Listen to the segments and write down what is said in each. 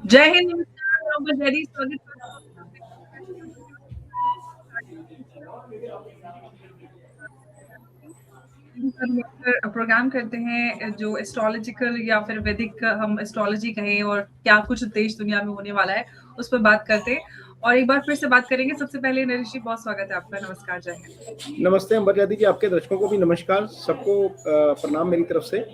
जय हिंद, नमस्कार, मोहम्मद जैदी, स्वागत प्रोग्राम करते हैं जो एस्ट्रोलॉजिकल या फिर वैदिक हम एस्ट्रोलॉजी कहें और क्या कुछ देश दुनिया में होने वाला है, उस पर बात करते हैं और एक बार फिर से बात करेंगे। सबसे पहले नरेश जी, बहुत स्वागत है आपका। नमस्कार, जय हिंद। नमस्ते अंबर जादी जी, आपके दर्शकों को भी नमस्कार। सबको प्रणाम मेरी तरफ से।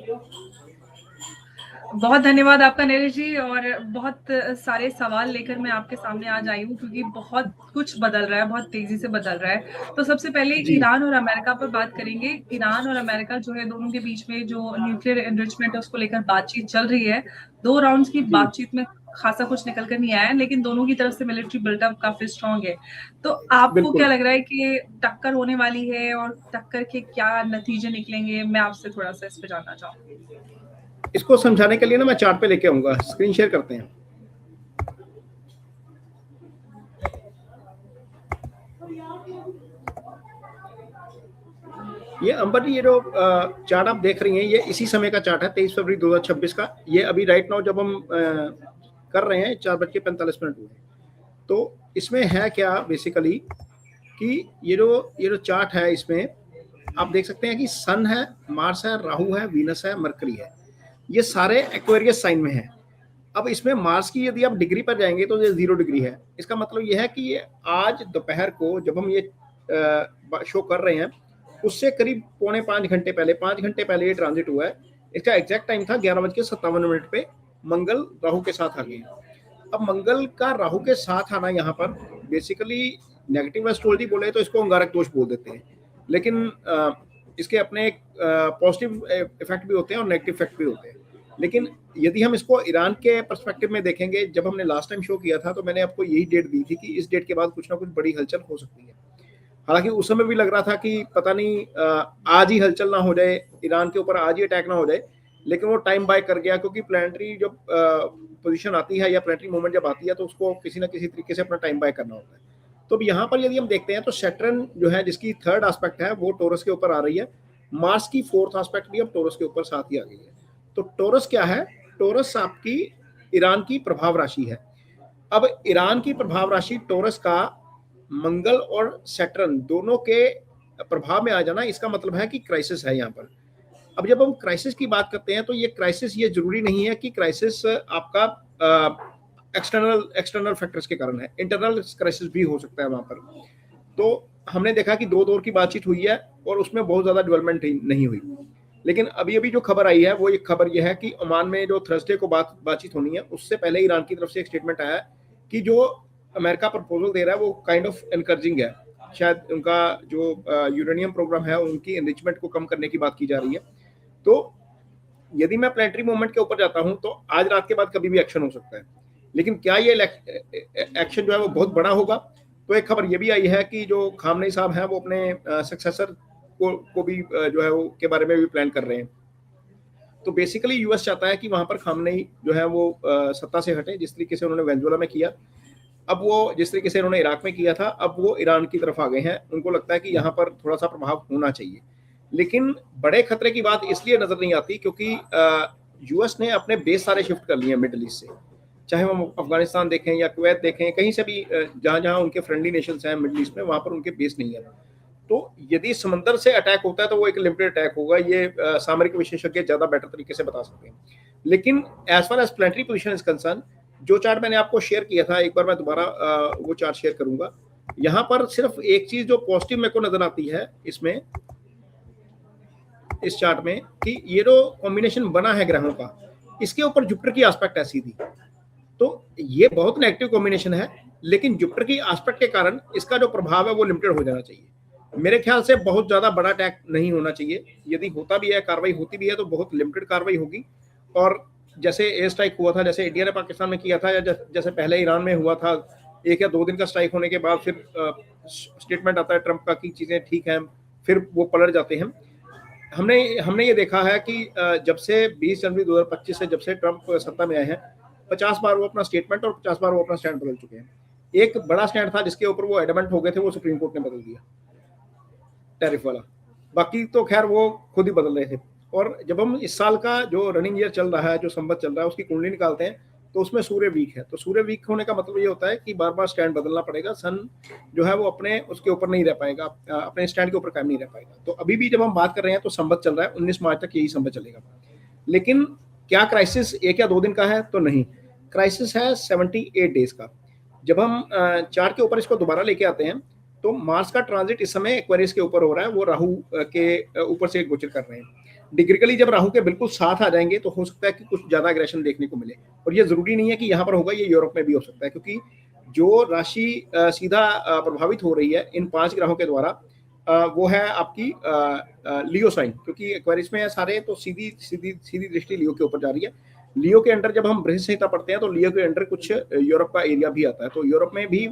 बहुत धन्यवाद आपका नरेश जी, और बहुत सारे सवाल लेकर मैं आपके सामने आज आई हूँ क्योंकि बहुत कुछ बदल रहा है, बहुत तेजी से बदल रहा है। तो सबसे पहले जी ईरान और अमेरिका पर बात करेंगे। ईरान और अमेरिका जो है, दोनों के बीच में जो न्यूक्लियर एनरिचमेंट है उसको लेकर बातचीत चल रही है। 2 राउंड्स की जी बातचीत में खासा कुछ निकल कर नहीं आया है, लेकिन दोनों की तरफ से मिलिट्री बिल्डअप काफी स्ट्रांग है। तो आपको क्या बिल्कुल। लग रहा है कि टक्कर होने वाली है और टक्कर के क्या नतीजे निकलेंगे? मैं आपसे थोड़ा सा इस पे जानना चाहूंगी। इसको समझाने के लिए ना मैं चार्ट पे लेके आऊंगा, स्क्रीन शेयर करते हैं। ये अंबर जी, ये जो चार्ट आप देख रही हैं, ये इसी समय का चार्ट है, 23 फरवरी 2026 का। ये अभी राइट नाउ जब हम कर रहे हैं 4:45 हुए। तो इसमें है क्या बेसिकली कि ये जो चार्ट है, इसमें आप देख सकते हैं कि सन है, मार्स है, राहु है, वीनस है, मरकरी है। ये सारे एक्वेरियस साइन में हैं। अब इसमें मार्स की यदि आप डिग्री पर जाएंगे तो ये 0 डिग्री है। इसका मतलब ये है कि ये आज दोपहर को जब हम ये शो कर रहे हैं, उससे करीब 4.25 घंटे पहले, 5 घंटे पहले ये ट्रांजिट हुआ है। इसका एग्जैक्ट टाइम था 11:57 पे। मंगल राहु के साथ आ गए। अब मंगल का राहु के साथ आना यहाँ पर बेसिकली नेगेटिव एस्ट्रोलॉजी बोले तो इसको अंगारक दोष बोल देते हैं, लेकिन इसके अपने पॉजिटिव इफेक्ट भी होते हैं और नेगेटिव इफेक्ट भी होते हैं। लेकिन यदि हम इसको ईरान के पर्सपेक्टिव में देखेंगे, जब हमने लास्ट टाइम शो किया था तो मैंने आपको यही डेट दी थी कि इस डेट के बाद कुछ ना कुछ बड़ी हलचल हो सकती है। हालांकि उस समय भी लग रहा था कि पता नहीं आज ही हलचल ना हो जाए, ईरान के ऊपर आज ही अटैक ना हो जाए, लेकिन वो टाइम बाय कर गया, क्योंकि प्लानिटरी जब पोजीशन आती है या प्लानिटरी मूवमेंट जब आती है तो उसको किसी ना किसी तरीके से अपना टाइम बाय करना होता है। तो अब यहाँ पर यदि हम देखते हैं तो सैटर्न जो है, जिसकी थर्ड एस्पेक्ट है, वो टोरस के ऊपर आ रही है। मार्स की फोर्थ एस्पेक्ट भी अब टोरस के ऊपर साथ ही आ गई है। तो टोरस क्या है? टोरस आपकी ईरान की प्रभाव राशि है। अब ईरान की प्रभाव राशि टोरस का मंगल और सैटर्न दोनों के प्रभाव में आ जाना, इसका मतलब है कि क्राइसिस है यहाँ पर। अब जब हम क्राइसिस की बात करते हैं तो ये क्राइसिस ये जरूरी नहीं है कि क्राइसिस आपका एक्सटर्नल एक्सटर्नल फैक्टर्स के कारण है, इंटरनल क्राइसिस भी हो सकता है वहां पर। तो हमने देखा कि 2 दौर की बातचीत हुई है और उसमें बहुत ज्यादा डेवलपमेंट नहीं हुई। लेकिन अभी अभी जो खबर आई है वो एक खबर यह है कि ओमान में जो थर्सडे को बातचीत होनी है, उससे पहले ईरान की तरफ से एक स्टेटमेंट आया है कि जो अमेरिका प्रपोजल दे रहा है वो काइंड ऑफ एनकरेजिंग है। शायद उनका जो यूरेनियम प्रोग्राम है, उनकी एनरिचमेंट को कम करने की बात की जा रही है। तो यदि मैं प्लानिटरी मूवमेंट के ऊपर जाता हूं तो आज रात के बाद कभी भी एक्शन हो सकता है। लेकिन क्या ये एक्शन जो है वो बहुत बड़ा होगा? तो एक खबर ये भी आई है कि जो खामनेई साहब हैं वो अपने सक्सेसर को भी जो है वो के बारे में भी प्लान कर रहे हैं। तो बेसिकली यूएस चाहता है कि वहां पर खामनेई जो है वो सत्ता से हटे, जिस तरीके से उन्होंने वेनेजुएला में किया। अब वो जिस तरीके से उन्होंने इराक में किया था, अब वो ईरान की तरफ आ गए हैं। उनको लगता है कि यहाँ पर थोड़ा सा प्रभाव होना चाहिए। लेकिन बड़े खतरे की बात इसलिए नजर नहीं आती क्योंकि यूएस ने अपने बेस सारे शिफ्ट कर लिए हैं मिडिल ईस्ट से। चाहे हम अफगानिस्तान देखें या कुवैत देखें, कहीं से भी जहां जहां उनके फ्रेंडली नेशंस हैं मिडिल ईस्ट में, वहां पर उनके बेस नहीं है। तो यदि समंदर से अटैक होता है तो वो एक लिमिटेड अटैक होगा, ये सामरिक विशेषज्ञ ज्यादा बेटर तरीके से बता सकते हैं। लेकिन as far as planetary position is concerned, जो चार्ट मैंने आपको शेयर किया था, एक बार मैं दोबारा वो चार्ट शेयर करूंगा। यहाँ पर सिर्फ एक चीज जो पॉजिटिव मेरे को नजर आती है इसमें, इस चार्ट में, कि ये जो कॉम्बिनेशन बना है ग्रहों का, इसके ऊपर जुपिटर की एस्पेक्ट है सीधी। तो ये बहुत नेगेटिव कॉम्बिनेशन है, लेकिन जुपिटर की एस्पेक्ट के कारण इसका जो प्रभाव है वो लिमिटेड हो जाना चाहिए। मेरे ख्याल से बहुत ज्यादा बड़ा अटैक नहीं होना चाहिए। यदि होता भी है, कार्रवाई होती भी है, तो बहुत लिमिटेड कार्रवाई होगी। और जैसे एयर स्ट्राइक हुआ था, जैसे इंडिया ने पाकिस्तान में किया था, या जैसे पहले ईरान में हुआ था, 1 या 2 दिन का स्ट्राइक होने के बाद फिर स्टेटमेंट आता है ट्रंप का कि चीजें ठीक हैं, फिर वो पलट जाते हैं। हमने हमने ये देखा है कि जब से 20 जनवरी 2025 से जब से ट्रंप सत्ता में आए हैं, 50 बार वो अपना स्टेटमेंट और 50 बार वो अपना स्टैंड बदल चुके हैं। एक बड़ा स्टैंड था जिसके ऊपर वो एडमेंट हो गए थे, वो सुप्रीम कोर्ट ने बदल दिया, टैरिफ वाला। बाकी तो खैर वो खुद ही बदल रहे थे। और जब हम इस साल का जो रनिंग ईयर चल रहा है, जो संवत चल रहा है, उसकी कुंडली निकालते हैं तो उसमें सूर्य वीक है, तो सूर्य वीक होने का मतलब ये होता है कि बार बार स्टैंड बदलना पड़ेगा, सन जो है वो अपने उसके ऊपर नहीं रह पाएगा, अपने स्टैंड के ऊपर कायम नहीं रह पाएगा। तो अभी भी जब हम बात कर रहे हैं तो संवत चल रहा है, 19 मार्च तक यही संवत चलेगा। लेकिन क्या क्राइसिस 1 या 2 दिन का है? तो नहीं, क्राइसिस है 78 डेज का। जब हम चार्ट के ऊपर इसको दोबारा लेके आते हैं तो मार्स का ट्रांजिट इस समय एक्वेरियस के ऊपर हो रहा है, वो राहु के ऊपर से गोचर कर रहे हैं। डिग्रिकली जब राहु के बिल्कुल साथ आ जाएंगे तो हो सकता है कि कुछ ज्यादा एग्रेशन देखने को मिले, और ये जरूरी नहीं है कि यहाँ पर होगा, ये यूरोप में भी हो सकता है, क्योंकि जो राशि सीधा प्रभावित हो रही है इन 5 ग्रहों के द्वारा वो है आपकी लियो साइन, क्योंकि एक्वेरियस में है सारे, तो सीधी सीधी सीधी दृष्टि लियो के ऊपर जा रही है। लियो के अंडर जब हम बृहस्पति संहिता पढ़ते हैं तो लियो के अंडर कुछ यूरोप का एरिया भी आता है, तो यूरोप में भी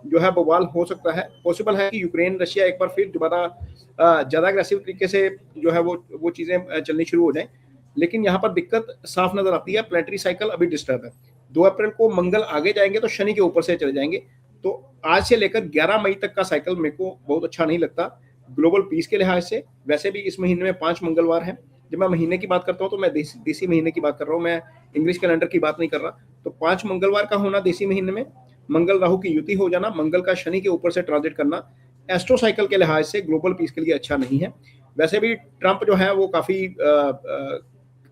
जो है बवाल हो सकता है। पॉसिबल है कि यूक्रेन रशिया एक बार फिर दोबारा ज्यादा अग्रेसिव तरीके से जो है वो चीजें चलनी शुरू हो जाए। लेकिन यहाँ पर दिक्कत साफ नजर आती है, प्लेनेटरी साइकिल अभी डिस्टर्ब है। 2 अप्रैल को मंगल आगे जाएंगे तो शनि के ऊपर से चले जाएंगे, तो आज से लेकर 11 मई तक का साइकिल मेरे को बहुत अच्छा नहीं लगता ग्लोबल पीस के लिहाज से। वैसे भी इस महीने में 5 मंगलवार है। जब मैं महीने की बात करता हूँ तो मैं देसी महीने की बात कर रहा हूँ, मैं इंग्लिश कैलेंडर की बात नहीं कर रहा। तो 5 मंगलवार का होना देसी महीने में, मंगल राहु की युति हो जाना, मंगल का शनि के ऊपर से ट्रांजिट करना एस्ट्रो साइकिल के लिहाज से ग्लोबल पीस के लिए अच्छा नहीं है। वैसे भी ट्रंप जो है वो काफी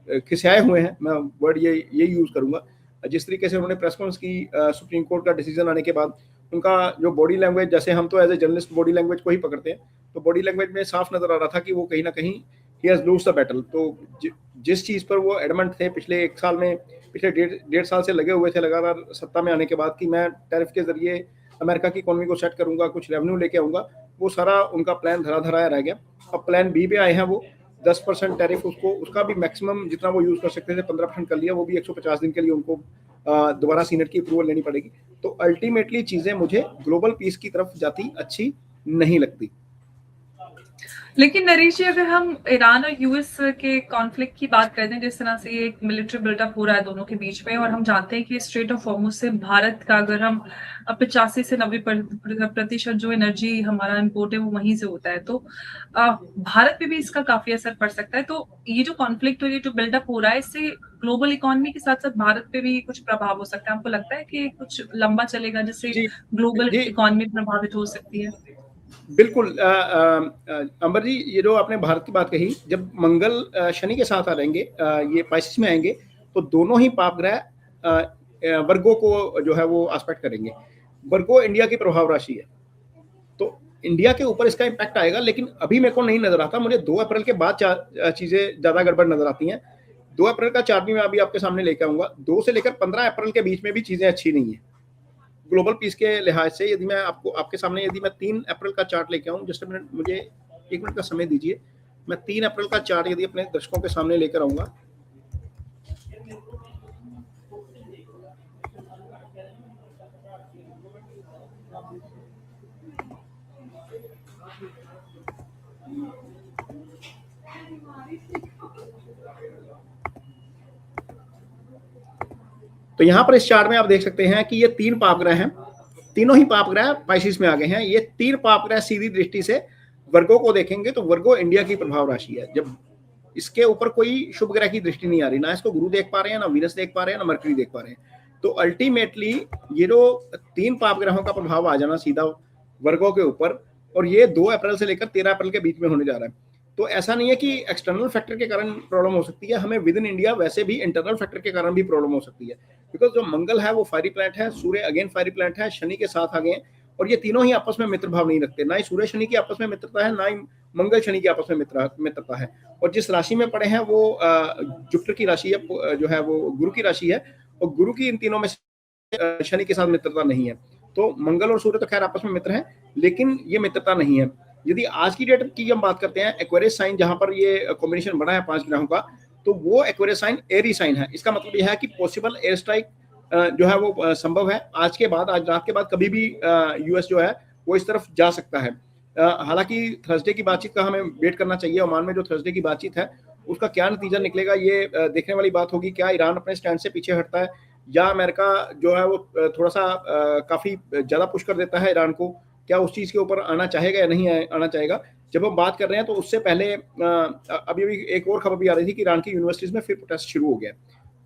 खिसियाए हुए हैं, मैं वर्ड ये यूज करूंगा। जिस तरीके से उन्होंने प्रेस कॉन्फ्रेंस की सुप्रीम कोर्ट का डिसीजन आने के बाद, उनका जो बॉडी लैंग्वेज, जैसे हम तो as a journalist body language को ही पकड़ते हैं, तो बॉडी लैंग्वेज में साफ नजर आ रहा था कि वो कहीं ना कहीं he has lose the battle. तो जिस चीज पर वो एडमेंट थे पिछले 1 साल में, पिछले डेढ़ साल से लगे हुए थे लगातार सत्ता में आने के बाद, कि मैं टैरिफ के जरिए अमेरिका की इकोनॉमी को सेट करूंगा, कुछ रेवेन्यू लेके आऊंगा, वो सारा उनका प्लान धरा धराया रह गया। अब प्लान बी पे आए हैं वो 10% टैरिफ, उसका भी मैक्सिमम जितना वो यूज कर सकते थे 15% कर लिया, वो भी 150 दिन के लिए उनको दोबारा सीनेट की अप्रूवल लेनी पड़ेगी। तो अल्टीमेटली चीजें मुझे ग्लोबल पीस की तरफ जाती अच्छी नहीं लगती। लेकिन नरेश जी, अगर हम ईरान और यूएस के कॉन्फ्लिक्ट की बात करते हैं, जिस तरह से एक मिलिट्री बिल्डअप हो रहा है दोनों के बीच में, और हम जानते हैं कि स्ट्रेट ऑफ हॉर्मुज से भारत का अगर हम 85 से 90% जो एनर्जी हमारा इम्पोर्ट है वो वहीं से होता है, तो भारत पे भी इसका काफी असर पड़ सकता है। तो ये जो कॉन्फ्लिक्ट और ये जो बिल्डअप हो रहा है, इससे ग्लोबल इकोनॉमी के साथ साथ भारत पे भी कुछ प्रभाव हो सकता है? आपको लगता है कि कुछ लंबा चलेगा जिससे ग्लोबल इकोनॉमी प्रभावित हो सकती है? बिल्कुल अंबर जी, ये जो आपने भारत की बात कही, जब मंगल शनि के साथ आ जाएंगे, ये पाइसिस में आएंगे, तो दोनों ही पाप ग्रह वर्गो को जो है वो एस्पेक्ट करेंगे। वर्गो इंडिया की प्रभाव राशि है, तो इंडिया के ऊपर इसका इम्पैक्ट आएगा। लेकिन अभी मेरे को नहीं नजर आता, मुझे 2 अप्रैल के बाद चीजें ज्यादा गड़बड़ नजर आती हैं। 2 अप्रैल का चार्ट भी मैं अभी आपके सामने लेकर आऊंगा। 2 से लेकर 15 अप्रैल के बीच में भी चीजें अच्छी नहीं है ग्लोबल पीस के लिहाज से। यदि मैं आपके सामने यदि मैं 3 अप्रैल का चार्ट लेके आऊँ, जस्ट मिनट, मुझे 1 मिनट का समय दीजिए। मैं 3 अप्रैल का चार्ट यदि अपने दर्शकों के सामने लेकर आऊंगा, तो यहाँ पर इस चार्ट में आप देख सकते हैं कि ये 3 पाप ग्रह हैं, तीनों ही पाप ग्रह पाइसिस में आ गए हैं। ये 3 पाप ग्रह सीधी दृष्टि से वर्गो को देखेंगे तो वर्गो इंडिया की प्रभाव राशि है। जब इसके ऊपर कोई शुभ ग्रह की दृष्टि नहीं आ रही, ना इसको गुरु देख पा रहे हैं, ना वीनस देख पा रहे हैं, ना मरकरी देख पा रहे हैं, तो अल्टीमेटली ये जो 3 पाप ग्रहों का प्रभाव आ जाना सीधा वर्गो के ऊपर, और ये 2 अप्रैल से लेकर 13 अप्रैल के बीच में होने जा रहा है। तो ऐसा नहीं है कि एक्सटर्नल फैक्टर के कारण प्रॉब्लम हो सकती है, हमें विद इन इंडिया वैसे भी इंटरनल फैक्टर के कारण भी प्रॉब्लम हो सकती है। बिकॉज जो मंगल है वो फायरी प्लैनेट है, सूर्य अगेन फायरी प्लैनेट है, शनि के साथ आ गए हैं, और ये तीनों ही आपस में मित्र भाव नहीं रखते। ना ही सूर्य शनि की आपस में मित्रता है, ना ही मंगल शनि की आपस में मित्रता है। और जिस राशि में पड़े हैं वो जुपिटर की राशि है, जो है वो गुरु की राशि है, और गुरु की इन तीनों में शनि के साथ मित्रता नहीं है। तो मंगल और सूर्य तो खैर आपस में मित्र हैं, लेकिन ये मित्रता नहीं है। यदि आज की डेट की हम बात करते हैं, एक्वेरियस साइन जहां पर ये कॉम्बिनेशन बना है 5 ग्रहों का, तो वो एक्वेरियस साइन एरी साइन है। इसका मतलब यह है कि पॉसिबल एयर स्ट्राइक जो है वो संभव है आज के बाद, आज रात के बाद कभी भी यूएस जो है वो इस तरफ जा सकता है। हालांकि थर्सडे की बातचीत का हमें वेट करना चाहिए। ओमान में जो थर्सडे की बातचीत है उसका क्या नतीजा निकलेगा, ये देखने वाली बात होगी। क्या ईरान अपने स्टैंड से पीछे हटता है, या अमेरिका जो है वो थोड़ा सा काफी ज्यादा पुश कर देता है ईरान को, क्या उस चीज के ऊपर आना चाहेगा या नहीं आना चाहेगा। जब हम बात कर रहे हैं तो उससे पहले अभी एक और खबर भी आ रही थी कि ईरान की यूनिवर्सिटीज में फिर प्रोटेस्ट शुरू हो गया।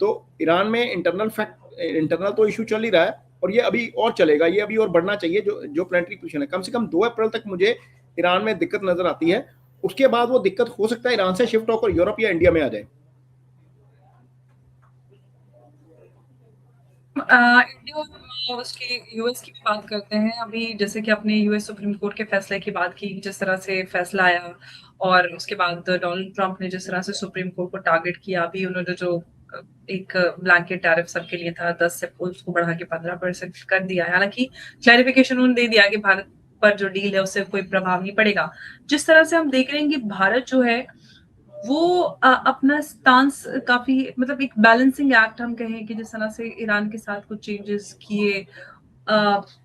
तो ईरान में इंटरनल तो इशू चल ही रहा है, और ये अभी और चलेगा, ये अभी और बढ़ना चाहिए। जो प्लानिटरी पोजीशन है, कम से कम 2 अप्रैल तक मुझे ईरान में दिक्कत नजर आती है। उसके बाद वो दिक्कत हो सकता है ईरान से शिफ्ट होकर यूरोप या इंडिया में आ जाए। इंडिया और उसकी यूएस की भी बात करते हैं। अभी जैसे कि आपने यूएस सुप्रीम कोर्ट के फैसले की बात की, जिस तरह से फैसला आया, और उसके बाद डोनाल्ड ट्रंप ने जिस तरह से सुप्रीम कोर्ट को टारगेट किया, अभी उन्होंने जो एक ब्लैंकेट टैरिफ सबके लिए था 10 से उसको बढ़ा के 15% कर दिया है। हालांकि क्लैरिफिकेशन उन्होंने दे दिया कि भारत पर जो डील है उससे कोई प्रभाव नहीं पड़ेगा। जिस तरह से हम देख रहे हैं कि भारत जो है वो अपना स्टांस काफी, मतलब एक बैलेंसिंग एक्ट हम कहें कि जिस तरह से ईरान के साथ कुछ चेंजेस किए,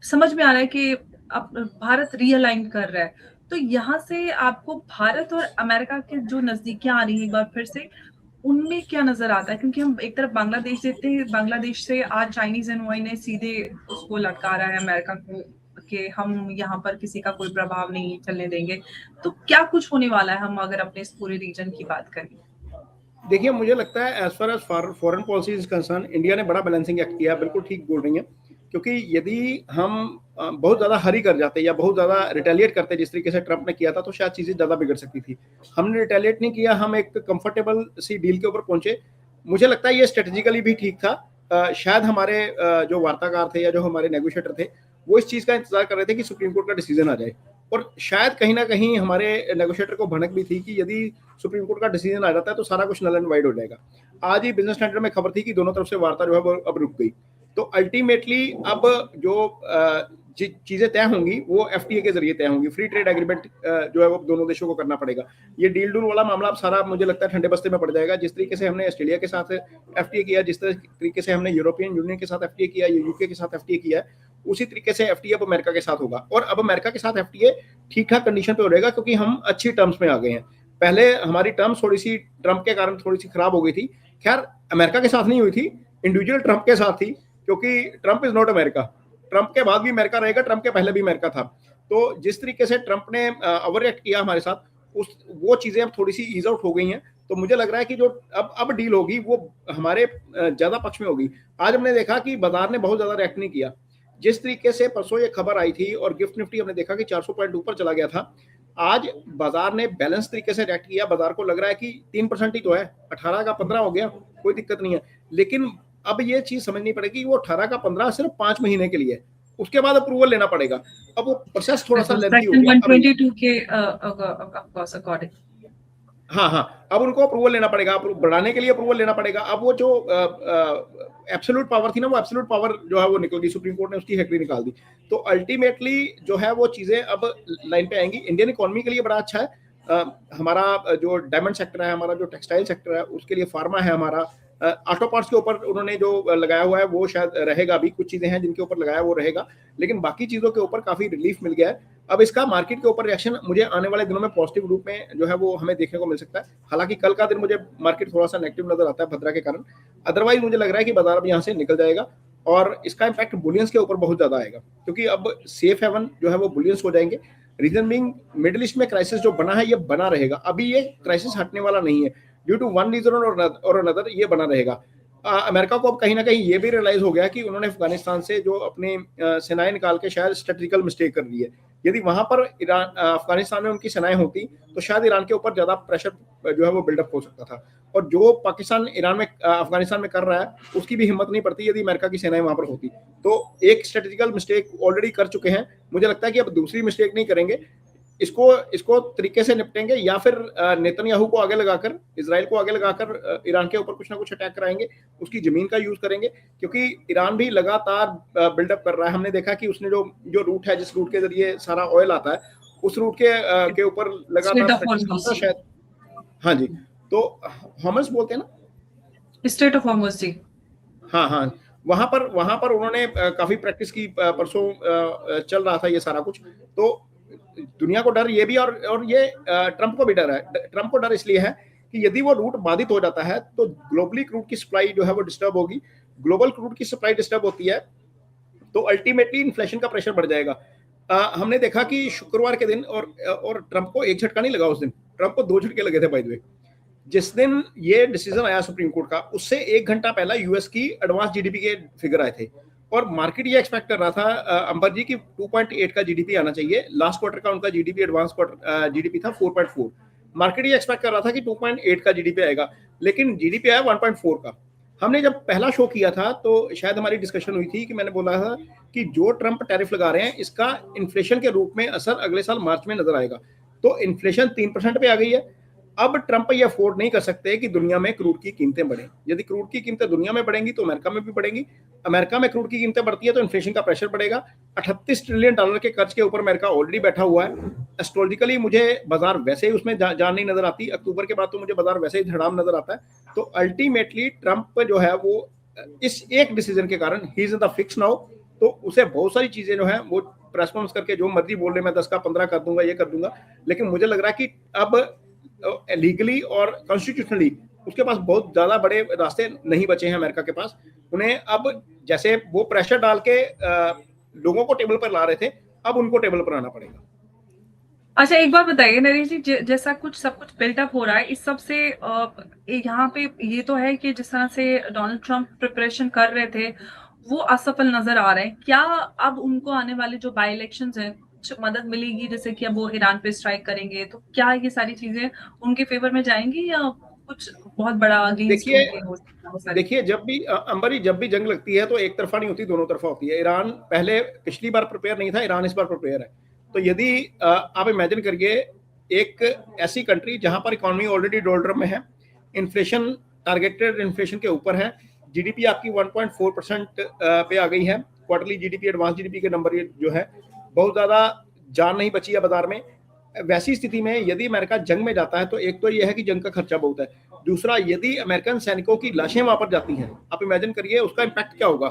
समझ में आ रहा है कि अब भारत रीअलाइन कर रहा है। तो यहाँ से आपको भारत और अमेरिका के जो नजदीकियां आ रही है एक बार फिर से, उनमें क्या नजर आता है? क्योंकि हम एक तरफ बांग्लादेश देखते हैं, बांग्लादेश से आज चाइनीज एनवॉय ने सीधे उसको लटका रहा है अमेरिका को कि हम यहाँ पर किसी का कोई प्रभाव नहीं चलने देंगे। तो क्या कुछ होने वाला है हम अगर अपने इस पूरे रीजन की बात करें? देखिए, मुझे लगता है as far as foreign policy is concerned, India ने बड़ा बैलेंसिंग एक्ट किया, बिल्कुल ठीक बोल रही हैं। क्योंकि यदि हम बहुत ज्यादा हरी कर जाते या बहुत ज्यादा रिटेलिएट करते जिस तरीके से ट्रंप ने किया था, तो शायद चीजें ज्यादा बिगड़ सकती थी। हमने रिटेलिएट नहीं किया, हम एक कंफर्टेबल सी डील के ऊपर पहुंचे। मुझे लगता है ये स्ट्रेटेजिकली भी ठीक था। शायद हमारे जो वार्ताकार थे या जो हमारे नेगोशिएटर थे, वो इस चीज का इंतजार कर रहे थे कि सुप्रीम कोर्ट का डिसीजन आ जाए। और शायद कहीं ना कहीं हमारे नेगोशिएटर को भनक भी थी कि यदि सुप्रीम कोर्ट का डिसीजन आ जाता है तो सारा कुछ नल एंड वाइड हो जाएगा। आज ही बिजनेस स्टैंडर्ड में खबर थी कि दोनों तरफ से वार्ता जो है वो अब रुक गई। तो अल्टीमेटली अब जो चीजें तय होंगी वो एफटीए के जरिए तय होंगी। फ्री ट्रेड एग्रीमेंट जो है वो दोनों देशों को करना पड़ेगा। ये डील डूल वाला मामला अब सारा मुझे लगता है ठंडे बस्ते में पड़ जाएगा। जिस तरीके से हमने ऑस्ट्रेलिया के साथ एफटीए किया, जिस तरीके से हमने यूरोपियन यूनियन के साथ एफटीए किया, यूके के साथ एफटीए किया, उसी तरीके से एफटीए अब अमेरिका के साथ होगा। और अब अमेरिका के साथ एफटीए ठीक ठाक कंडीशन पे हो रहेगा, क्योंकि हम अच्छी टर्म्स में आ गए हैं। पहले हमारी टर्म्स थोड़ी सी ट्रंप के कारण थोड़ी सी खराब हो गई थी। खैर, अमेरिका के साथ नहीं हुई थी, इंडिविजुअल ट्रंप के साथ थी, क्योंकि Trump is not America. Trump के बाद भी अमेरिका रहेगा, ट्रंप के पहले भी अमेरिका था। तो जिस तरीके से ट्रंप ने ओवर रिएक्ट किया हमारे साथ, वो चीजें अब थोड़ी सी ईज आउट हो गई हैं। तो मुझे लग रहा है कि जो अब डील होगी वो हमारे ज्यादा पक्ष में होगी। आज हमने देखा कि बाजार ने बहुत ज्यादा रिएक्ट नहीं किया। जिस तरीके से परसों ये खबर आई थी और गिफ्ट निफ्टी हमने देखा कि 400 पॉइंट ऊपर चला गया था, आज बाजार ने बैलेंस तरीके से रिएक्ट किया। बाजार को लग रहा है कि 3% ही तो है, 18 का 15 हो गया, कोई दिक्कत नहीं है। लेकिन अब ये चीज समझनी पड़ेगी, वो 18 का 15 सिर्फ 5 महीने के लिए, उसके बाद अप्रूवल लेना पड़ेगा। अब वो प्रोसेस थोड़ा सा लेंथी हो गया। 122 के अकॉर्डिंग, हाँ, अब उनको अप्रूवल लेना पड़ेगा, बढ़ाने के लिए अप्रूवल लेना पड़ेगा। अब वो जो एब्सोल्यूट पावर थी ना, वो एब्सोल्यूट पावर जो है वो निकल गई, सुप्रीम कोर्ट ने उसकी हैकड़ी निकाल दी। तो अल्टीमेटली जो है वो चीजें अब लाइन पे आएंगी। इंडियन इकोनॉमी के लिए बड़ा अच्छा है। हमारा जो डायमंड सेक्टर है, हमारा जो टेक्सटाइल सेक्टर है, उसके लिए फार्मा है हमारा। ऑटो पार्ट्स के ऊपर उन्होंने जो लगाया हुआ है वो शायद रहेगा भी, कुछ चीजें हैं जिनके ऊपर लगाया वो रहेगा, लेकिन बाकी चीजों के ऊपर काफी रिलीफ मिल गया है। अब इसका मार्केट के ऊपर रिएक्शन मुझे आने वाले दिनों में पॉजिटिव रूप में जो है वो हमें देखने को मिल सकता है। हालांकि कल का दिन मुझे मार्केट थोड़ा सा नेगेटिव नजर आता है भद्रा के कारण। अदरवाइज मुझे लग रहा है कि बाजार अब यहाँ से निकल जाएगा और इसका इम्पैक्ट बुलियंस के ऊपर बहुत ज्यादा आएगा, क्योंकि अब सेफ हेवन जो है वो बुलियंस हो जाएंगे। रीजन बीइंग, मिडिल ईस्ट में क्राइसिस जो बना है ये बना रहेगा। अभी ये क्राइसिस हटने वाला नहीं है, ड्यू टू वन रीजन और अनदर ये बना रहेगा। अमेरिका को अब कहीं ना कहीं ये भी रियलाइज हो गया कि उन्होंने अफगानिस्तान से जो अपने सेनाएं निकाल के शायद स्ट्रेटेजिकल मिस्टेक कर दी है। यदि वहां पर अफगानिस्तान में उनकी सेनाएं होती तो शायद ईरान के ऊपर ज्यादा प्रेशर जो है वो बिल्डअप हो सकता था। और जो पाकिस्तान ईरान में अफगानिस्तान में कर रहा है, उसकी भी हिम्मत नहीं पड़ती यदि अमेरिका की सेनाएं वहां पर होती। तो एक स्ट्रेटेजिकल मिस्टेक ऑलरेडी कर चुके हैं, मुझे लगता है कि अब दूसरी मिस्टेक नहीं करेंगे। इसको तरीके से निपटेंगे, या फिर नेतन्याहू को आगे लगाकर, इजराइल को आगे लगाकर ईरान के ऊपर कुछ ना कुछ अटैक कराएंगे, उसकी जमीन का यूज करेंगे। क्योंकि ईरान भी लगातार बिल्डअप कर रहा है। हमने देखा कि उसने जो रूट है, जिस रूट के जरिए सारा ऑयल आता है, उस रूट के ऊपर लगातार शायद, हाँ जी, तो हॉर्मुज़ बोलते हैं ना, स्ट्रेट ऑफ हॉर्मुज़ जी, हाँ, वहां पर उन्होंने काफी प्रैक्टिस की। परसों चल रहा था ये सारा कुछ। तो दुनिया को डर ये भी, और ये ट्रंप को भी डर है। ट्रंप को डर इसलिए है कि यदि वो रूट बाधित हो जाता है तो ग्लोबली क्रूड की सप्लाई जो है वो डिस्टर्ब होगी। ग्लोबल क्रूड की सप्लाई डिस्टर्ब होती है तो अल्टीमेटली इन्फ्लेशन का प्रेशर बढ़ जाएगा। हमने देखा कि शुक्रवार के दिन और ट्रंप को एक झटका नहीं लगा उस दिन, ट्रंप को 2 झटके लगे थे बाय द वे। जिस दिन ये डिसीजन आया सुप्रीम कोर्ट का, उससे 1 घंटा पहला यूएस की एडवांस जीडीपी के फिगर आए थे और मार्केट ये एक्सपेक्ट कर रहा था अंबर जी की 2.8 का जीडीपी आना चाहिए। लास्ट क्वार्टर का उनका जीडीपी एडवांस क्वार्टर जीडीपी था 4.4। मार्केट ये एक्सपेक्ट कर रहा था कि 2.8 का जीडीपी आएगा, लेकिन जीडीपी आया 1.4 का। हमने जब पहला शो किया था तो शायद हमारी डिस्कशन हुई थी कि मैंने बोला था कि जो ट्रंप टैरिफ लगा रहे हैं इसका इन्फ्लेशन के रूप में असर अगले साल मार्च में नजर आएगा। तो इन्फ्लेशन 3% पे आ गई है। अब ट्रंप ये अफोर्ड नहीं कर सकते कि दुनिया में क्रूड की कीमतें बढ़ें। यदि क्रूड की कीमतें दुनिया में बढ़ेंगी तो अमेरिका में भी बढ़ेंगी। अमेरिका में क्रूड की कीमतें बढ़ती है तो इन्फ्लेशन का प्रेशर बढ़ेगा। 38 ट्रिलियन डॉलर के कर्ज के ऊपर अमेरिका ऑलरेडी बैठा हुआ है। एस्ट्रोलॉजिकली मुझे बाजार वैसे ही उसमें जान नहीं नजर आती। अक्टूबर के बाद तो मुझे बाजार वैसे ही धड़ाम नजर आता है। तो अल्टीमेटली ट्रंप जो है वो इस एक डिसीजन के कारण he is in the fix now. तो उसे बहुत सारी चीजें जो है वो प्रेस कॉन्फ्रेंस करके जो मर्जी बोल रहे, मैं 10 का 15 कर दूंगा, ये कर दूंगा, लेकिन मुझे लग रहा है कि अब लीगली और कॉन्स्टिट्यूशनली उसके पास बहुत ज्यादा बड़े रास्ते नहीं बचे हैं अमेरिका के पास। उन्हें अब जैसे वो प्रेशर डाल के लोगों को टेबल पर ला रहे थे, अब उनको टेबल पर आना पड़ेगा। अच्छा, एक बात बताइए नरेश जी, जैसा कुछ सब कुछ बिल्डअप हो रहा है इस सब से यहाँ पे ये तो है कि जिस तरह से डोनाल्ड ट्रंप प्रिपरेशन कर रहे थे वो असफल नजर आ रहे हैं। क्या अब उनको आने वाले जो बाई इलेक्शंस हैं कुछ मदद मिलेगी, जैसे कि अब वो ईरान पे स्ट्राइक करेंगे, तो क्या ये सारी चीजें उनके फेवर में जाएंगी या कुछ बहुत बड़ा अगेंस्ट उनके हो सकता है? देखिए, जब भी अंबरी जब भी जंग लगती है तो एक तरफा नहीं होती, दोनों तरफा होती है। ईरान पहले पिछली बार प्रिपेयर नहीं था, ईरान इस बार प्रिपेयर है। तो यदि आप इमेजिन करिए एक ऐसी कंट्री जहां पर इकोनॉमी ऑलरेडी डोल्ड्रम में है, इन्फ्लेशन टारगेटेड इन्फ्लेशन के ऊपर है, जीडीपी आपकी 1.4% पे आ गई है, क्वार्टरली जीडीपी एडवांस जीडीपी के नंबर जो है बहुत ज्यादा जान नहीं बची है बाजार में। वैसी स्थिति में यदि अमेरिका जंग में जाता है तो एक तो यह है कि जंग का खर्चा बहुत है, दूसरा यदि अमेरिकन सैनिकों की लाशें वहां पर जाती हैं, आप इमेजिन करिए उसका इम्पैक्ट क्या होगा।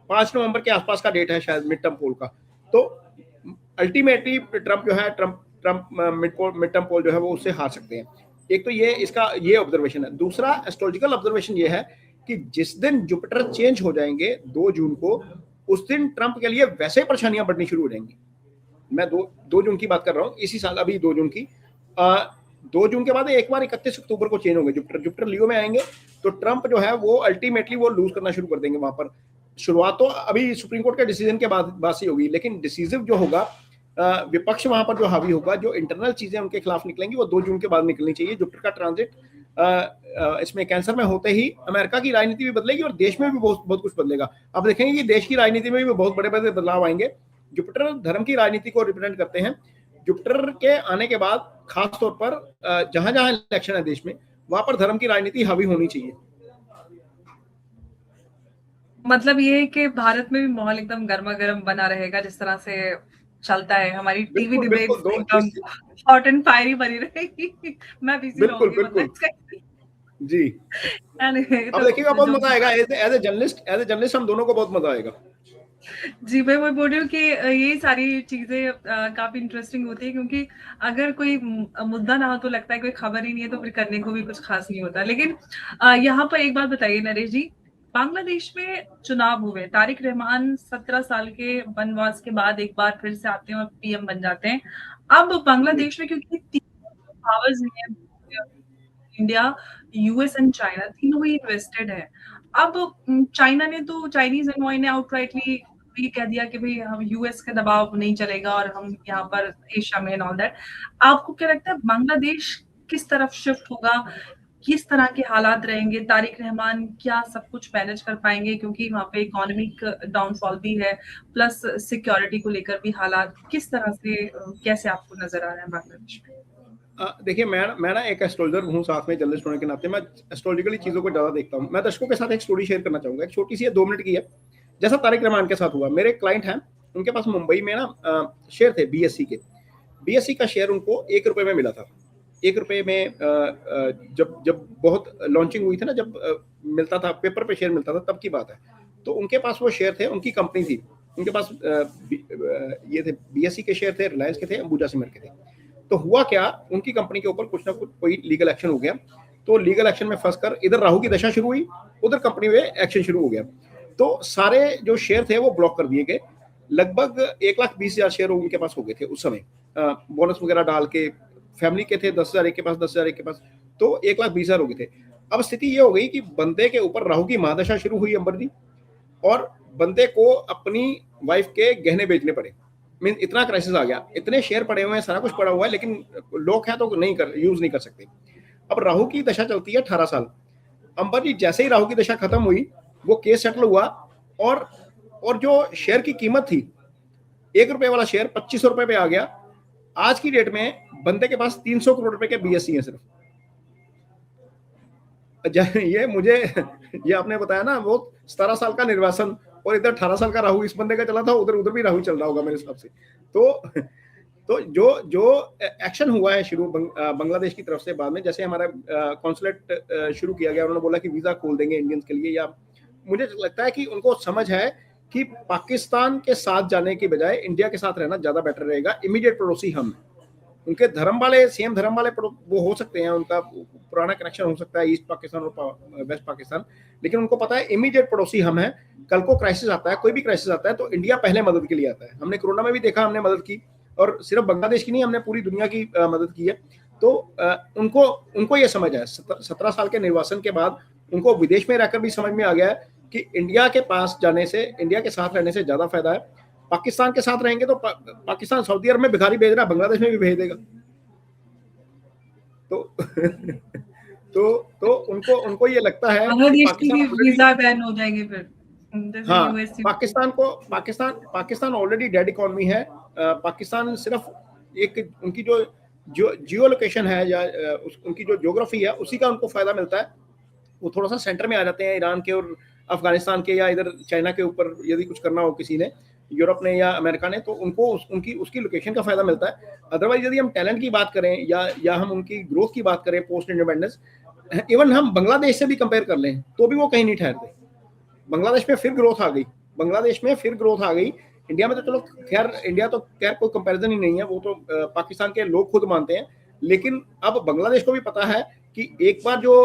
5 नवंबर के आसपास का डेट है शायद मिड टर्म पोल का। तो अल्टीमेटली ट्रंप जो है ट्रंप मिड टर्म पोल जो है वो उससे हार सकते हैं। एक तो ये इसका ये ऑब्जर्वेशन है। दूसरा एस्ट्रोलॉजिकल ऑब्जर्वेशन ये है कि जिस दिन जुपिटर चेंज हो जाएंगे 2 जून को, उस दिन ट्रंप के लिए वैसे परेशानियां बढ़नी शुरू हो जाएंगी। मैं 2 जून की बात कर रहा हूँ, इसी साल अभी 2 जून की। 2 जून के बाद एक बार 31 अक्टूबर को चेंज होंगे, जुपिटर लियो में आएंगे, तो ट्रंप जो है वो अल्टीमेटली वो लूज करना शुरू कर देंगे वहां पर। शुरुआत तो अभी सुप्रीम कोर्ट के डिसीजन के बाद से होगी, लेकिन डिसीजिव जो होगा विपक्ष वहां पर जो हावी होगा, जो इंटरनल चीजें उनके खिलाफ निकलेंगी वो 2 जून के बाद निकलनी चाहिए। जुपिटर का ट्रांजिट इसमें कैंसर में होते ही अमेरिका की राजनीति भी बदलेगी और देश में भी बहुत कुछ बदलेगा। आप देखेंगे कि देश की राजनीति में भी बहुत बड़े बड़े बदलाव आएंगे। जुपिटर धर्म की राजनीति को रिप्रेजेंट करते हैं। जुपिटर के आने के बाद खास तौर पर जहां जहां इलेक्शन है देश में, वहां पर धर्म की राजनीति हावी होनी चाहिए। मतलब ये है कि भारत में भी माहौल एकदम गर्मा गर्म बना रहेगा, जिस तरह से चलता है हमारी टीवी डिबेट्स एकदम हॉट एंड फायरी बनी रहेगी। मैं बिजी रहूंगी बिल्कुल जी। अब देखिएगा बहुत मजा आएगा। एज ए जर्नलिस्ट हम दोनों को बहुत मजा आएगा। जी, मैं वही बोल रही हूँ कि ये सारी चीजें काफी इंटरेस्टिंग होती है, क्योंकि अगर कोई मुद्दा ना हो तो लगता है कोई खबर ही नहीं है, तो फिर करने को भी कुछ खास नहीं होता। लेकिन यहाँ पर एक बात बताइए नरेश जी, बांग्लादेश में चुनाव हुए, तारिक रहमान 17 साल के वनवास के बाद एक बार फिर से आते हैं और पीएम बन जाते हैं। अब बांग्लादेश में क्योंकि 3 पावर्स हैं, इंडिया, यूएस एंड चाइना, तीनों ही इन्वेस्टेड है। अब चाइना ने तो चाइनीज एनवॉय ने आउटराइटली ये कह दिया कि भाई हम यूएस का दबाव नहीं चलेगा और हम यहाँ पर एशिया में एंड ऑल दैट। आपको क्या लगता है बांग्लादेश किस तरफ शिफ्ट होगा, किस तरह के हालात रहेंगे? तारिक रहमान क्या सब कुछ मैनेज कर पाएंगे, क्योंकि वहाँ पे इकोनॉमिक डाउनफॉल भी है, प्लस सिक्योरिटी को लेकर भी हालात किस तरह से कैसे आपको नजर आ रहे हैं बांग्लादेश में? देखिए, मैं ना एक एस्ट्रोलॉजर हूँ, साथ में जर्नलिस्ट होने के नाते मैं एस्ट्रोलॉजिकली चीज़ों को ज़्यादा देखता हूँ। मैं दर्शकों के साथ एक स्टोरी शेयर करना चाहूँगा, एक छोटी सी है, 2 मिनट की है। जैसा तारिक रहमान के साथ हुआ, मेरे क्लाइंट हैं, उनके पास मुंबई में ना शेयर थे बीएससी के। बीएससी का शेयर उनको 1 रुपये में मिला था। 1 रुपये में जब बहुत लॉन्चिंग हुई थी ना, जब मिलता था पेपर पे शेयर मिलता था, तब की बात है। तो उनके पास वो शेयर थे, उनकी कंपनी थी, उनके पास ये थे बीएससी के शेयर थे, रिलायंस के थे, अंबुजा सीमेंट के थे। तो हुआ क्या, उनकी कंपनी के ऊपर कुछ ना कुछ कोई लीगल एक्शन हो गया। तो लीगल एक्शन में फंसकर इधर राहु की दशा शुरू हुई, उधर कंपनी में एक्शन शुरू हो गया। तो सारे जो शेयर थे वो ब्लॉक कर दिए गए। लगभग 1,20,000 शेयर उनके पास हो गए थे उस समय, बोनस वगैरह डाल के। फैमिली के थे 10,000 एक के पास, 10,000 एक के पास। तो 1,20,000 हो गए थे। अब स्थिति ये हो गई कि बंदे के ऊपर राहु की महादशा शुरू हुई अंबर जी, और बंदे को अपनी वाइफ के गहने बेचने पड़े। मीन इतना क्राइसिस आ गया, इतने शेयर पड़े हुए हैं, सारा कुछ पड़ा हुआ है, लेकिन लोग हैं तो यूज नहीं कर सकते। अब राहु की दशा चलती है 18 साल। अंबर जी जैसे ही राहु की दशा खत्म हुई, वो केस सेटल हुआ, और जो शेयर की कीमत थी, 1 रुपए वाला शेयर 2500 रुपए पे आ गया। आज की डेट में बंदे के पास 300 करोड़ रुपए के बीएससी है सिर्फ। ये मुझे ये आपने बताया ना, वो 17 साल का निर्वासन और इधर 18 साल का राहु इस बंदे का चला था, उधर उधर भी राहु चल रहा होगा मेरे हिसाब से। तो जो जो एक्शन हुआ है शुरू बांग्लादेश की तरफ से, बाद में जैसे हमारा कॉन्सुलेट शुरू किया गया, उन्होंने बोला कि वीजा खोल देंगे इंडियंस के लिए, या मुझे लगता है कि उनको समझ है कि पाकिस्तान के साथ जाने की बजाय इंडिया के साथ रहना ज्यादा बेटर रहेगा। इमीडिएट पड़ोसी हम, उनके धर्म वाले, सेम धर्म वाले वो हो सकते हैं, उनका पुराना कनेक्शन हो सकता है ईस्ट पाकिस्तान और वेस्ट पाकिस्तान, लेकिन उनको पता है इमीडिएट पड़ोसी हम हैं। कल को क्राइसिस आता है, कोई भी क्राइसिस आता है, तो इंडिया पहले मदद के लिए आता है। हमने कोरोना में भी देखा, हमने मदद की, और सिर्फ बांग्लादेश की नहीं, हमने पूरी दुनिया की मदद की है। तो उनको ये समझ है, 17 साल के निर्वासन के बाद उनको विदेश में रहकर भी समझ में आ गया है कि इंडिया के पास जाने से, इंडिया के साथ रहने से ज्यादा फायदा है। पाकिस्तान के साथ रहेंगे तो पाकिस्तान सऊदी अरब में भिखारी भेज रहा है, बांग्लादेश में भी भेज देगा। तो तो उनको ये लगता है कि वीजा बैन हो जाएंगे फिर। हाँ, पाकिस्तान ऑलरेडी डेड इकोनॉमी है। पाकिस्तान सिर्फ एक उनकी जो जियो लोकेशन है, या उनकी जो ज्योग्राफी है, उसी का उनको फायदा मिलता है। वो थोड़ा सा सेंटर में आ जाते हैं ईरान के और अफगानिस्तान के, या इधर चाइना के ऊपर यदि कुछ करना हो किसी ने, यूरोप ने या अमेरिका ने, तो उनको उसकी लोकेशन का फायदा मिलता है। अदरवाइज यदि हम टैलेंट की बात करें, या हम उनकी ग्रोथ की बात करें पोस्ट इंडिपेंडेंस, इवन हम बांग्लादेश से भी कंपेयर कर लें तो भी वो कहीं नहीं ठहरते। बांग्लादेश में फिर ग्रोथ आ गई। इंडिया में तो चलो खैर, इंडिया तो खैर कोई कंपैरिजन ही नहीं है, वो तो पाकिस्तान के लोग खुद मानते हैं। लेकिन अब बांग्लादेश को भी पता है कि एक बार जो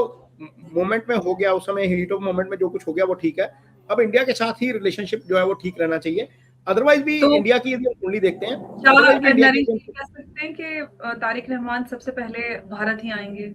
मोमेंट में हो गया, उस समय हीट ऑफ मोमेंट में जो कुछ हो गया वो ठीक है। अब इंडिया के साथ ही रिलेशनशिप जो है वो ठीक रहना चाहिए। अदरवाइज भी तो इंडिया की यदि हम कुंडली देखते हैं, कह सकते हैं कि तारिक रहमान सबसे पहले भारत ही आएंगे।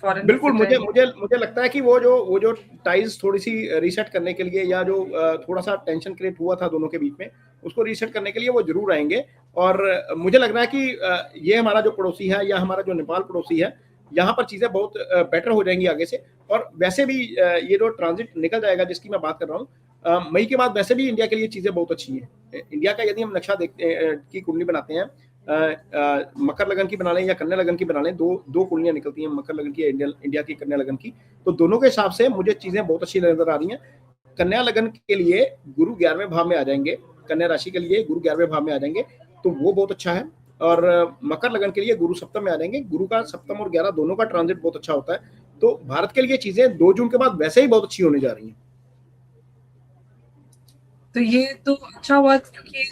बिल्कुल, मुझे लगता है कि वो जो टाइज थोड़ी सी रीसेट करने के लिए, या जो थोड़ा सा टेंशन क्रिएट हुआ था दोनों के बीच में, उसको रीसेट करने के लिए वो जरूर आएंगे। और मुझे लग रहा है कि ये हमारा जो पड़ोसी है, या हमारा जो नेपाल पड़ोसी है, यहाँ पर चीजें बहुत बेटर हो जाएंगी आगे से। और वैसे भी ये जो ट्रांजिट निकल जाएगा जिसकी मैं बात कर रहा हूँ, मई के बाद वैसे भी इंडिया के लिए चीजें बहुत अच्छी हैं। इंडिया का यदि हम नक्शा देखते की कुंडली बनाते हैं, मकर लगन की बना लें या कन्या लगन की बना लें, दो कुंडलियां निकलती हैं, मकर लगन की, इंडिया की कन्या लगन की, तो दोनों के हिसाब से मुझे चीजें बहुत अच्छी नजर आ रही हैं। कन्या लगन के लिए गुरु 11वें भाव में आ जाएंगे, कन्या राशि के लिए गुरु 11वें भाव में आ जाएंगे, तो वो बहुत अच्छा है। और मकर लगन के लिए गुरु सप्तम में आ जाएंगे। गुरु का सप्तम और 11 दोनों का ट्रांजिट बहुत अच्छा होता है। तो भारत के लिए चीजें 2 जून के बाद वैसे ही बहुत अच्छी होने जा रही हैं। तो ये तो अच्छा हुआ, क्योंकि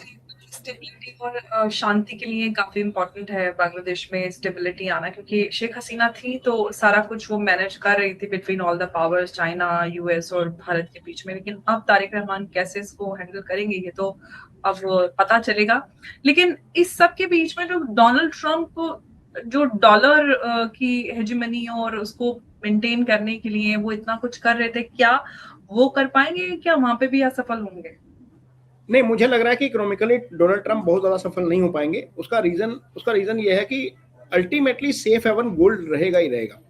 स्टेबिलिटी और शांति के लिए काफी इम्पोर्टेंट है बांग्लादेश में स्टेबिलिटी आना, क्योंकि शेख हसीना थी तो सारा कुछ वो मैनेज कर रही थी between all the powers, China, US और भारत के बीच में। लेकिन अब तारिक रहमान कैसे इसको हैंडल करेंगे ये तो अब पता चलेगा। लेकिन इस सब के बीच में जो डोनाल्ड ट्रंप जो डॉलर की हेजेमनी और उसको मेंटेन करने के लिए वो इतना कुछ कर रहे थे, क्या वो कर पाएंगे, क्या वहां पे भी असफल होंगे? नहीं, मुझे लग रहा है कि इकोनॉमिकली डोनाल्ड ट्रंप बहुत ज्यादा सफल नहीं हो पाएंगे। उसका रीजन ये है कि अल्टीमेटली सेफ हेवन गोल्ड रहेगा ही रहेगा।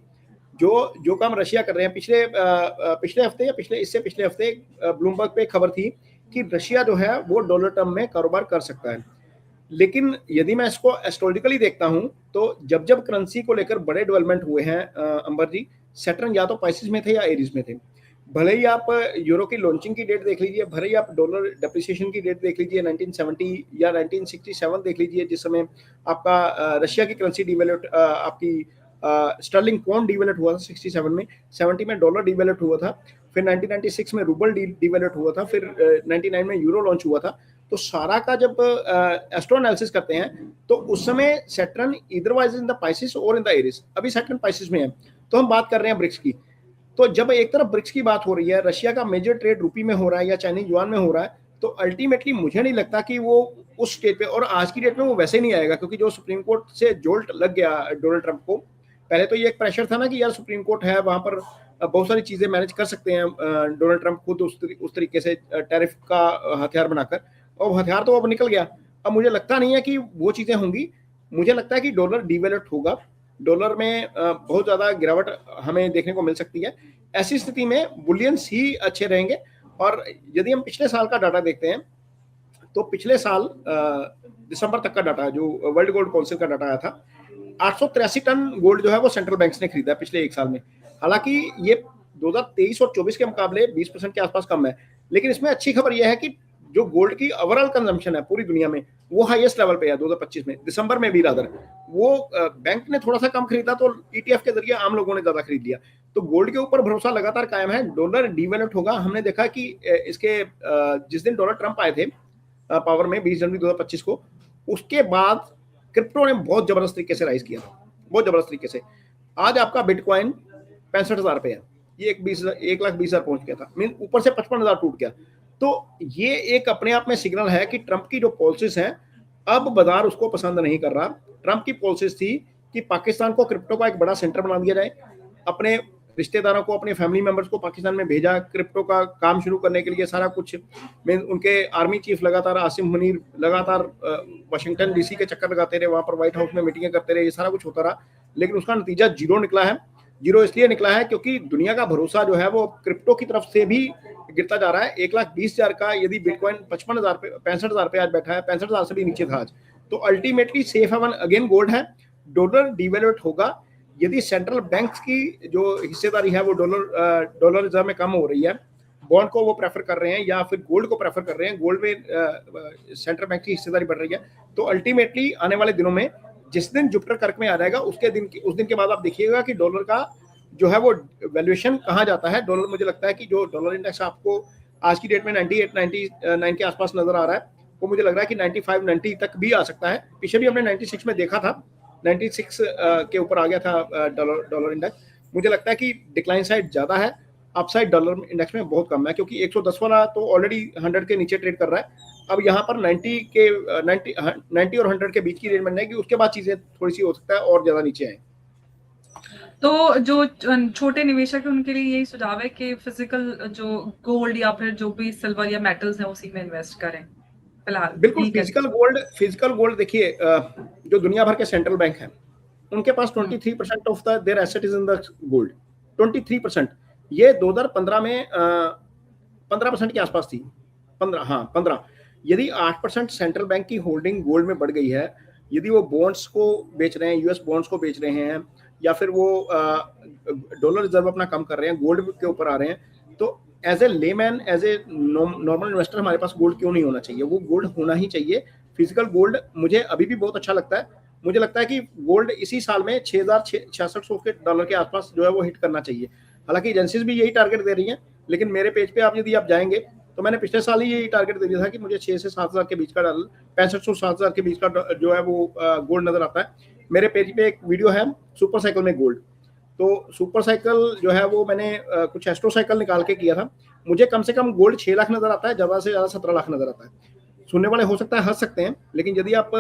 जो काम रशिया कर रहे हैं, पिछले हफ्ते या इससे पिछले हफ्ते ब्लूमबर्ग पे खबर थी कि रशिया जो है वो डॉलर टर्म में कारोबार कर सकता है। लेकिन यदि मैं इसको एस्ट्रोलॉजिकली देखता हूं, तो जब करेंसी को लेकर बड़े डेवलपमेंट हुए हैं अंबर जी, सैटर्न या तो पाइसिस में थे या एरीज में थे। भले ही आप यूरो की लॉन्चिंग की डेट देख लीजिए, भले ही आप डॉलर डेप्रिसिएशन की डेट देख लीजिए, 1970 या 1967 देख लीजिए, जिस समय आपका रशिया की करेंसी डिवेल्यूट, आपकी स्टर्लिंग पॉन्ड डिवेल्यूट हुआ था 67 में, 70 में डॉलर डिवेल्यूट हुआ था, फिर 1996 में रूबल डिवेल्यूट हुआ था, फिर 99 में यूरो लॉन्च हुआ था। तो सारा का जब एस्ट्रो एनालिसिस करते हैं तो उस समय Saturn either wise in the Pisces और इन द एरीज। अभी सैटर्न पाइसिस में है, तो हम बात कर रहे हैं ब्रिक्स की। तो जब एक तरफ ब्रिक्स की बात हो रही है, रशिया का मेजर ट्रेड रुपी में हो रहा है या चाइनीज युआन में हो रहा है, तो अल्टीमेटली मुझे नहीं लगता कि वो उस स्टेज पे, और आज की डेट में वो वैसे नहीं आएगा, क्योंकि जो सुप्रीम कोर्ट से जोल्ट लग गया डोनाल्ड ट्रंप को, पहले तो ये एक प्रेशर था ना कि यार सुप्रीम कोर्ट है, वहां पर बहुत सारी चीजें मैनेज कर सकते हैं डोनाल्ड ट्रंप खुद उस तरीके से टैरिफ का हथियार बनाकर, और हथियार तो अब निकल गया। अब मुझे लगता नहीं है कि वो चीजें होंगी। मुझे लगता है कि डॉलर डिवेल्यूट होगा, डॉलर में बहुत ज्यादा गिरावट हमें देखने को मिल सकती है। ऐसी स्थिति में बुलियंस ही अच्छे रहेंगे। और यदि हम पिछले साल का डाटा देखते हैं तो पिछले साल दिसंबर तक का डाटा जो वर्ल्ड गोल्ड काउंसिल का डाटा आया था, 883 टन गोल्ड जो है वो सेंट्रल बैंक्स ने खरीदा पिछले एक साल में। हालांकि ये 2023 और 24 के मुकाबले 20% के आसपास कम है, लेकिन इसमें अच्छी खबर यह है कि जो गोल्ड की ओवरऑल कंजम्पशन है पूरी दुनिया में वो हाईएस्ट लेवल पे है 2025 में, दिसंबर में भी रादर। वो बैंक ने थोड़ा सा कम खरीदा तो ईटीएफ के जरिए आम लोगों ने ज्यादा खरीद लिया। तो गोल्ड के ऊपर भरोसा लगातार कायम है, डॉलर डिवेल्यूट होगा। हमने देखा कि इसके जिस दिन डोनाल्ड ट्रंप आए थे पावर में 20 जनवरी 2025 को, उसके बाद क्रिप्टो ने बहुत जबरदस्त तरीके से राइज किया, बहुत जबरदस्त तरीके से। आज आपका बिटकॉइन 65,000 पे है, ये 1,20,000 पहुंच गया था, मीन ऊपर से 55,000 टूट गया। तो ये एक अपने आप में सिग्नल है कि ट्रंप की जो पॉलिसीज हैं अब बाजार उसको पसंद नहीं कर रहा। ट्रंप की पॉलिसीज थी कि पाकिस्तान को क्रिप्टो का एक बड़ा सेंटर बना दिया जाए, अपने रिश्तेदारों को, अपने फैमिली मेंबर्स को पाकिस्तान में भेजा क्रिप्टो का काम शुरू करने के लिए, सारा कुछ। उनके आर्मी चीफ लगातार आसिम मुनीर लगातार वाशिंगटन डीसी के चक्कर लगाते रहे, वहां पर व्हाइट हाउस में मीटिंगें करते रहे, ये सारा कुछ होता रहा, लेकिन उसका नतीजा जीरो निकला है। जीरो इसलिए निकला है क्योंकि दुनिया का भरोसा जो है वो क्रिप्टो की तरफ से भी गिरता जा रहा है। 1,20,000 का यदि बिटकॉइन 55,000 पे 65,000 पे आज बैठा है, 65,000 से भी नीचे था आज, तो ultimately safe haven again gold है। डॉलर डिवेल्यूट होगा यदि सेंट्रल बैंक्स की जो हिस्सेदारी है वो डॉलर रिजर्व में कम हो रही है, बॉन्ड को वो प्रेफर कर रहे हैं या फिर गोल्ड को प्रेफर कर रहे हैं, गोल्ड में सेंट्रल बैंक की हिस्सेदारी बढ़ रही है, तो अल्टीमेटली आने वाले दिनों में जिस दिन जुपिटर कर्क में आ जाएगा उस दिन के बाद आप देखिएगा कि डॉलर का जो है वो वैल्यूएशन कहाँ जाता है। डॉलर, मुझे लगता है कि जो डॉलर इंडेक्स आपको आज की डेट में 98 99 के आसपास नजर आ रहा है, वो मुझे लग रहा है कि 95 90 तक भी आ सकता है। पीछे भी हमने 96 में देखा था, 96 के ऊपर आ गया था डॉलर इंडेक्स। मुझे लगता है कि डिक्लाइन साइड ज्यादा है, अपसाइड डॉलर इंडेक्स में बहुत कम है, क्योंकि 110 वाला तो ऑलरेडी 100 के नीचे ट्रेड कर रहा है। अब यहाँ पर 90 और 100 के बीच की रेंज बन जाएगी, उसके बाद चीजें थोड़ी सी हो सकता है और ज्यादा नीचे आए। तो जो छोटे निवेशक है उनके लिए यही सुझाव है कि फिजिकल जो गोल्ड या फिर जो भी सिल्वर या मेटल्स हैं उसी में इन्वेस्ट करें फिलहाल। बिल्कुल, फिजिकल गोल्ड देखिए, जो दुनिया भर के सेंट्रल बैंक हैं उनके पास 23% of the their asset is in the gold. 23%, ये 2015 में 15% के आसपास थी, 15। यदि 8% सेंट्रल बैंक की होल्डिंग गोल्ड में बढ़ गई है, यदि वो बॉन्ड्स को बेच रहे हैं, यूएस बॉन्ड्स को बेच रहे हैं, या फिर वो डॉलर रिजर्व अपना कम कर रहे हैं, गोल्ड के ऊपर आ रहे हैं, तो as a layman, as a normal investor हमारे पास गोल्ड क्यों नहीं होना चाहिए? वो गोल्ड होना ही चाहिए। फिजिकल गोल्ड मुझे अभी भी बहुत अच्छा लगता है। मुझे लगता है कि गोल्ड इसी साल में 6,6600 के डॉलर के आसपास जो है वो हिट करना चाहिए। हालांकि एजेंसीज भी यही टारगेट दे रही हैं, लेकिन मेरे पेज पे यदि आप जाएंगे तो मैंने पिछले साल ही यही टारगेट दे दिया था कि मुझे 6 से 7,000 के बीच का डॉलर, 6500 7,000 के बीच का जो है वो गोल्ड नजर आता है। मेरे पेज पे एक वीडियो है सुपर साइकिल में गोल्ड, तो सुपर साइकिल जो है वो मैंने कुछ एस्ट्रो साइकिल निकाल के किया था। मुझे कम से कम गोल्ड 6 लाख नजर आता है, ज्यादा से ज्यादा 17 लाख नजर आता है। सुनने वाले हो सकता है हंस सकते हैं, लेकिन यदि आप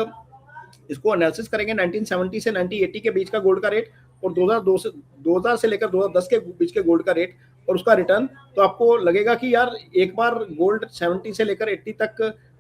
इसको एनालिसिस करेंगे 1970 से 1980 के बीच का गोल्ड का रेट और 2000 से लेकर 2010 के बीच के गोल्ड का रेट और उसका रिटर्न, तो आपको लगेगा कि यार एक बार गोल्ड 70 से लेकर 80 तक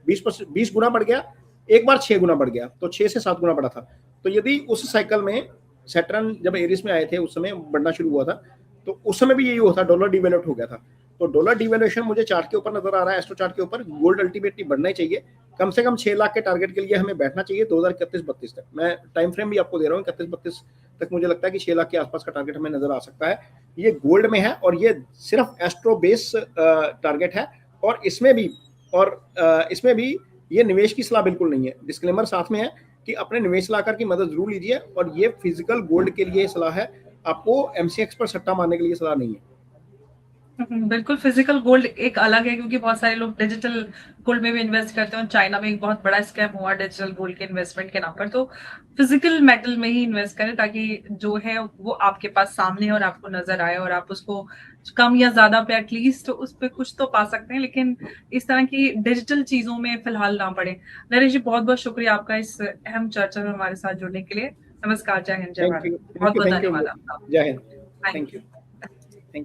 20 गुना बढ़ गया, एक बार 6 गुना बढ़ गया, तो 6 से 7 गुना बढ़ा था। तो यदि उस साइकिल में सैटर्न जब एरिस में आए थे उस समय बढ़ना शुरू हुआ था, तो उस समय भी यही हुआ था, डॉलर डिवेल्यूट हो गया था। तो डॉलर डिवेल्यूशन मुझे चार्ट के ऊपर नजर आ रहा है, एस्ट्रो चार्ट के ऊपर। गोल्ड अल्टीमेटली बढ़ना ही चाहिए, कम से कम 6 लाख के टारगेट के लिए हमें बैठना चाहिए 2031-32 तक। मैं टाइम फ्रेम भी आपको दे रहा हूँ, 31-32 तक मुझे लगता है कि 6 लाख के आसपास का टारगेट हमें नजर आ सकता है। ये गोल्ड में है और ये सिर्फ एस्ट्रो बेस टारगेट है, और इसमें भी ये निवेश की सलाह बिल्कुल नहीं है। डिस्क्लेमर साथ में है कि अपने निवेश सलाहकार की मदद जरूर लीजिए, और ये फिजिकल गोल्ड के लिए सलाह है, आपको एमसीएक्स पर सट्टा मारने के लिए सलाह नहीं है। बिल्कुल, फिजिकल गोल्ड एक अलग है क्योंकि बहुत सारे लोग डिजिटल गोल्ड में भी इन्वेस्ट करते हैं। चाइना में एक बहुत बड़ा स्कैम हुआ डिजिटल गोल्ड के इन्वेस्टमेंट के नाम पर। तो फिजिकल मेटल में ही इन्वेस्ट करें ताकि जो है वो आपके पास सामने और आपको नजर आए, और आप उसको कम या ज्यादा पे एटलीस्ट उस पर कुछ तो पा सकते हैं, लेकिन इस तरह की डिजिटल चीजों में फिलहाल ना पड़े। नरेश जी, बहुत बहुत शुक्रिया आपका इस अहम चर्चा में हमारे साथ जुड़ने के लिए। नमस्कार, जय हिंद, जय थैंक भारत। यू, बहुत बहुत थैंक यू, धन्यवाद आपका। जय Hind, thank thank you. You.